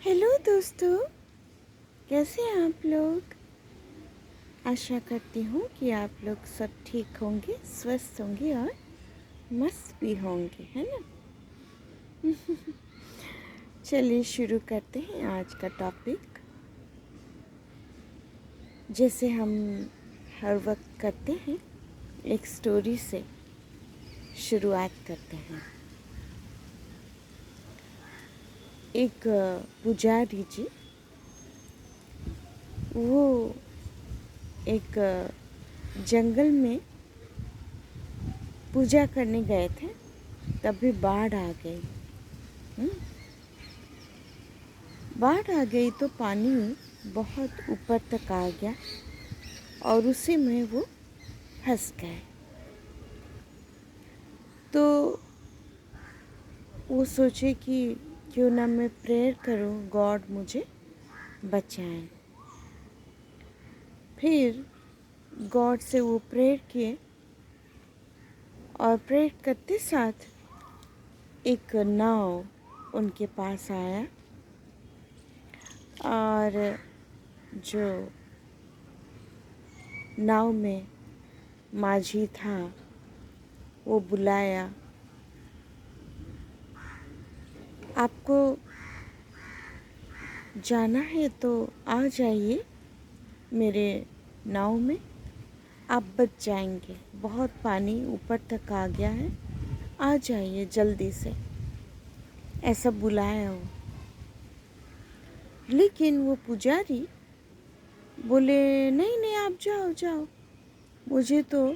Hello दोस्तों, कैसे हैं आप लोग। आशा करती हूँ कि आप लोग सब ठीक होंगे, स्वस्थ होंगे और मस्त भी होंगे, है ना। चलिए शुरू करते हैं आज का टॉपिक। जैसे हम हर वक्त करते हैं, एक स्टोरी से शुरुआत करते हैं। एक पुजारी जी, वो एक जंगल में पूजा करने गए थे, तभी बाढ़ आ गई। बाढ़ आ गई तो पानी बहुत ऊपर तक आ गया और उसी में वो फंस गए। तो वो सोचे कि क्यों ना मैं प्रेयर करूं, गॉड मुझे बचाए। फिर गॉड से वो प्रेयर किए और प्रेयर करते साथ एक नाव उनके पास आया और जो नाव में माझी था वो बुलाया, आपको जाना है तो आ जाइए मेरे नाव में, आप बच जाएंगे, बहुत पानी ऊपर तक आ गया है, आ जाइए जल्दी से, ऐसा बुलाया वो। लेकिन वो पुजारी बोले नहीं नहीं, आप जाओ जाओ, मुझे तो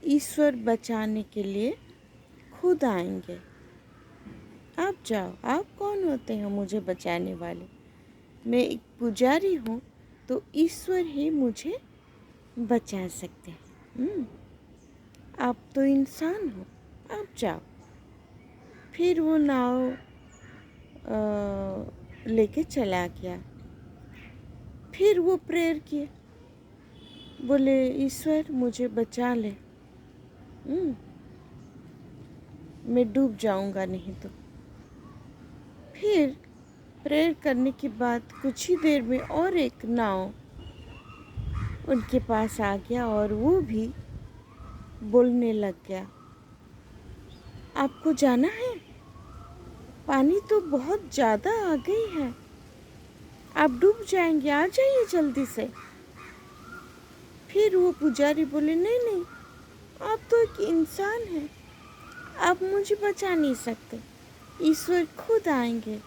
ईश्वर बचाने के लिए खुद आएंगे, आप जाओ, आप कौन होते हैं मुझे बचाने वाले, मैं एक पुजारी हूँ, तो ईश्वर ही मुझे बचा सकते हैं। आप तो इंसान हो, आप जाओ। फिर वो नाव लेके चला गया। फिर वो प्रेयर किए, बोले ईश्वर मुझे बचा ले, मैं डूब जाऊंगा नहीं तो। फिर प्रेयर करने के बाद कुछ ही देर में और एक नाव उनके पास आ गया और वो भी बोलने लग गया, आपको जाना है, पानी तो बहुत ज़्यादा आ गई है, आप डूब जाएंगे, आ जाइए जल्दी से। फिर वो पुजारी बोले नहीं नहीं, आप तो एक इंसान हैं, आप मुझे बचा नहीं सकते, ईश्वर खुद आएंगे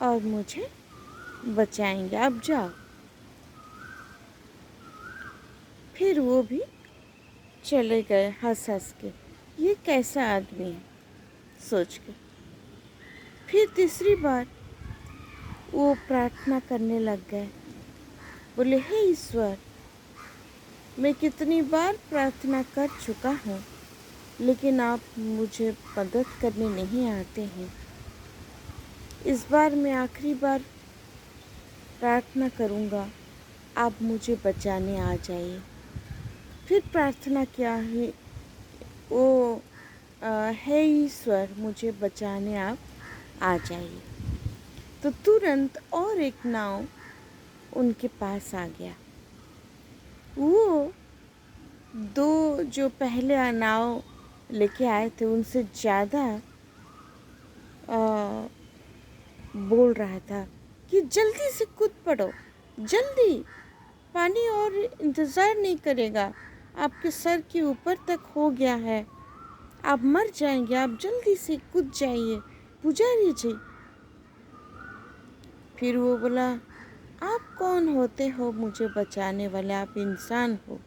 और मुझे बचाएंगे, आप जाओ। फिर वो भी चले गए हंस हंस के, ये कैसा आदमी है सोच के। फिर तीसरी बार वो प्रार्थना करने लग गए, बोले हे ईश्वर, मैं कितनी बार प्रार्थना कर चुका हूँ, लेकिन आप मुझे मदद करने नहीं आते हैं, इस बार मैं आखिरी बार प्रार्थना करूँगा, आप मुझे बचाने आ जाइए। फिर प्रार्थना किया है वो, हे ईश्वर मुझे बचाने आप आ जाइए। तो तुरंत और एक नाव उनके पास आ गया। वो दो जो पहले नाव लेके आए थे उनसे ज़्यादा बोल रहा था कि जल्दी से कूद पड़ो, जल्दी, पानी और इंतज़ार नहीं करेगा, आपके सर के ऊपर तक हो गया है, आप मर जाएंगे, आप जल्दी से कूद जाइए पुजारी जी। फिर वो बोला, आप कौन होते हो मुझे बचाने वाले, आप इंसान हो,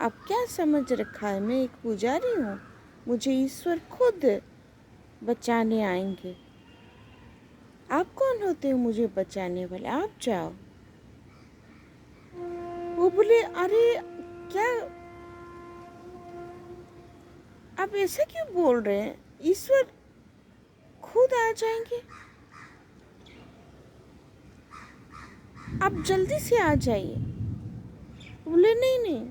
आप क्या समझ रखा है, मैं एक पुजारी हूँ, मुझे ईश्वर खुद बचाने आएंगे, आप कौन होते हो मुझे बचाने वाले, आप जाओ। वो बोले अरे क्या, आप ऐसा क्यों बोल रहे हैं, ईश्वर खुद आ जाएंगे, आप जल्दी से आ जाइए। बोले नहीं नहीं,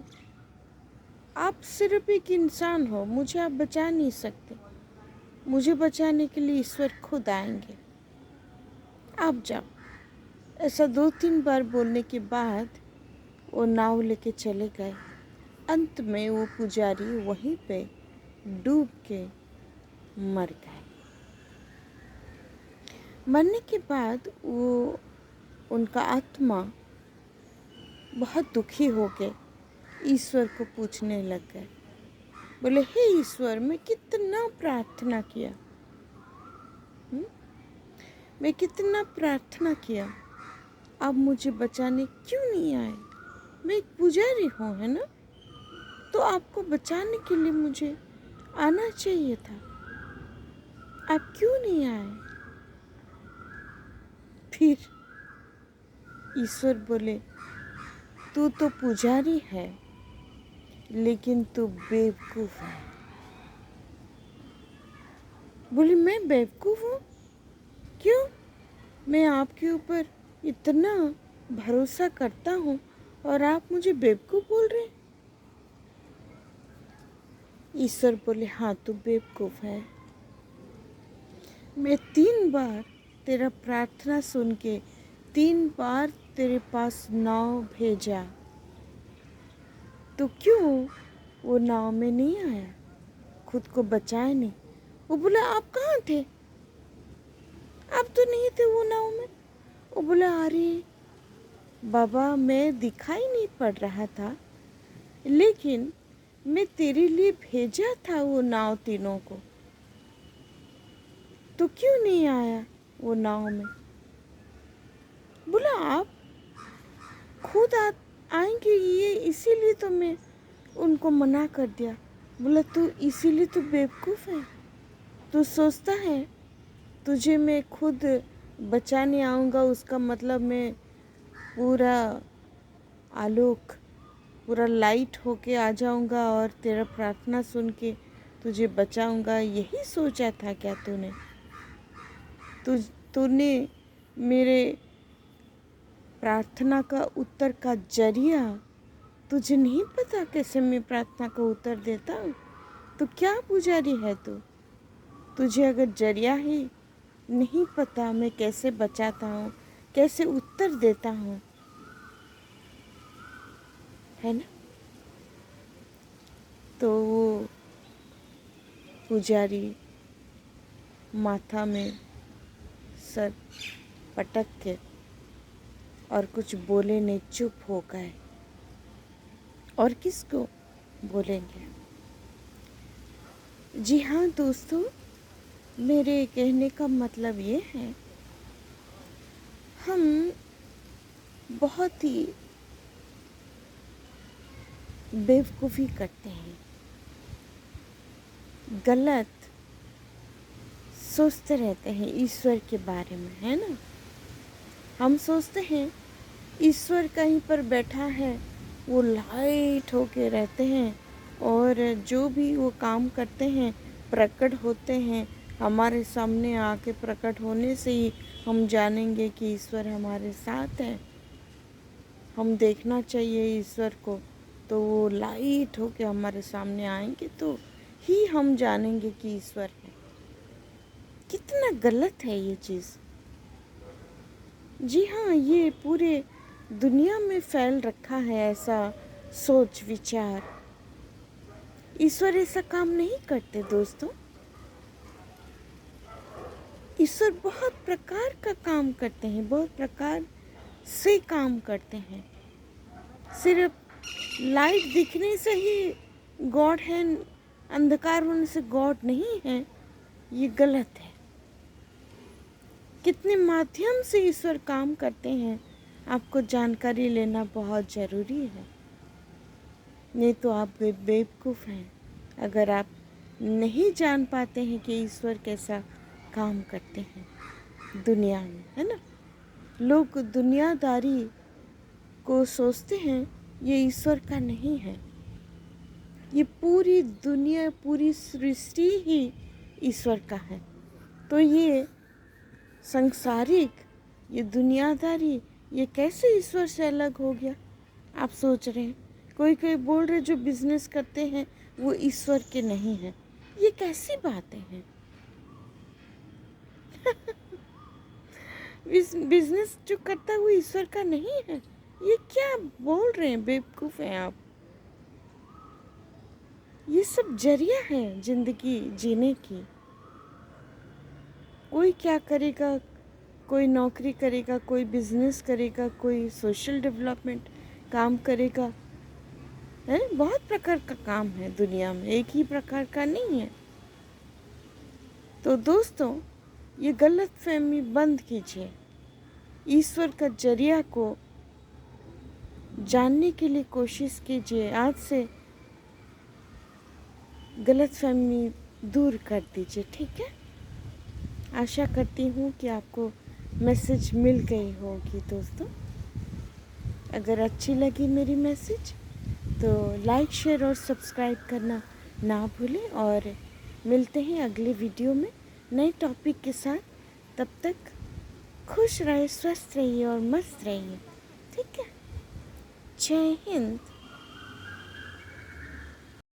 आप सिर्फ एक इंसान हो, मुझे आप बचा नहीं सकते, मुझे बचाने के लिए ईश्वर खुद आएंगे, आप जाओ। ऐसा 2-3 बार बोलने के बाद वो नाव लेके चले गए। अंत में वो पुजारी वहीं पे डूब के मर गए। मरने के बाद वो उनका आत्मा बहुत दुखी हो के ईश्वर को पूछने लग गए। बोले, हे ईश्वर, मैं कितना प्रार्थना किया, मैं कितना प्रार्थना किया, आप मुझे बचाने क्यों नहीं आए? मैं एक पुजारी हूँ, है ना? तो आपको बचाने के लिए मुझे आना चाहिए था, आप क्यों नहीं आए? फिर ईश्वर बोले, तू तो पुजारी है, लेकिन तू बेवकूफ़ है। बोली, मैं बेवकूफ़ हूँ? क्यों? मैं आपके ऊपर इतना भरोसा करता हूँ और आप मुझे बेवकूफ़ बोल रहे हैं? ईश्वर बोले, हाँ, तू बेवकूफ़ है। मैं 3 बार तेरा प्रार्थना सुन के 3 बार तेरे पास नाव भेजा, तो क्यों वो नाव में नहीं आया, खुद को बचाया नहीं? वो बोला, आप कहाँ थे? आप तो नहीं थे वो नाव में। वो बोला, अरे बाबा, मैं दिखाई नहीं पड़ रहा था, लेकिन मैं तेरे लिए भेजा था वो नाव तीनों को, तो क्यों नहीं आया वो नाव में? बोला, आप खुद आएंगे ये, इसीलिए तो मैं उनको मना कर दिया। बोला, तू इसीलिए तू बेवकूफ़ है? तू सोचता है तुझे मैं खुद बचाने आऊँगा, उसका मतलब मैं पूरा आलोक, पूरा लाइट होके आ जाऊँगा और तेरा प्रार्थना सुन के तुझे बचाऊँगा, यही सोचा था क्या तूने? तूने मेरे प्रार्थना का उत्तर का जरिया, तुझे नहीं पता कैसे मैं प्रार्थना का उत्तर देता हूँ? तो क्या पुजारी है तू? तुझे अगर जरिया ही नहीं पता मैं कैसे बचाता हूँ, कैसे उत्तर देता हूँ, है ना? तो वो पुजारी माथा में सर पटक के और कुछ बोले नहीं, चुप हो गए। और किसको बोलेंगे? जी हाँ दोस्तों, मेरे कहने का मतलब ये है, हम बहुत ही बेवकूफ़ी करते हैं, गलत सोचते रहते हैं ईश्वर के बारे में, है ना? हम सोचते हैं ईश्वर कहीं पर बैठा है, वो लाइट होके रहते हैं और जो भी वो काम करते हैं प्रकट होते हैं, हमारे सामने आके प्रकट होने से ही हम जानेंगे कि ईश्वर हमारे साथ है। हम देखना चाहिए ईश्वर को, तो वो लाइट होके हमारे सामने आएंगे तो ही हम जानेंगे कि ईश्वर है। कितना गलत है ये चीज़। जी हाँ, ये पूरे दुनिया में फैल रखा है ऐसा सोच विचार। ईश्वर ऐसा काम नहीं करते दोस्तों। ईश्वर बहुत प्रकार का काम करते हैं, बहुत प्रकार से काम करते हैं। सिर्फ लाइट दिखने से ही गॉड है, अंधकार होने से गॉड नहीं है, ये गलत है। कितने माध्यम से ईश्वर काम करते हैं, आपको जानकारी लेना बहुत ज़रूरी है। नहीं तो आप बेवकूफ़ हैं अगर आप नहीं जान पाते हैं कि ईश्वर कैसा काम करते हैं दुनिया में, है ना? लोग दुनियादारी को सोचते हैं ये ईश्वर का नहीं है। ये पूरी दुनिया, पूरी सृष्टि ही ईश्वर का है। तो ये संसारिक, ये दुनियादारी, ये कैसे ईश्वर से अलग हो गया? आप सोच रहे हैं, कोई कोई बोल रहे जो बिजनेस करते हैं वो ईश्वर के नहीं हैं। ये कैसी बातें हैं? इस बिजनेस जो करता है वो ईश्वर का नहीं है। ये क्या बोल रहे हैं, बेवकूफ़ हैं आप। ये सब जरिया है जिंदगी जीने की। कोई क्या करेगा, कोई नौकरी करेगा, कोई बिजनेस करेगा, कोई सोशल डेवलपमेंट काम करेगा, है। बहुत प्रकार का काम है दुनिया में, एक ही प्रकार का नहीं है। तो दोस्तों, ये गलतफहमी बंद कीजिए। ईश्वर का जरिया को जानने के लिए कोशिश कीजिए। आज से गलतफहमी दूर कर दीजिए, ठीक है। आशा करती हूँ कि आपको मैसेज मिल गई होगी दोस्तों। अगर अच्छी लगी मेरी मैसेज तो लाइक, शेयर और सब्सक्राइब करना ना भूलें। और मिलते हैं अगले वीडियो में नए टॉपिक के साथ। तब तक खुश रहिए, स्वस्थ रहिए और मस्त रहिए, ठीक है। जय हिंद।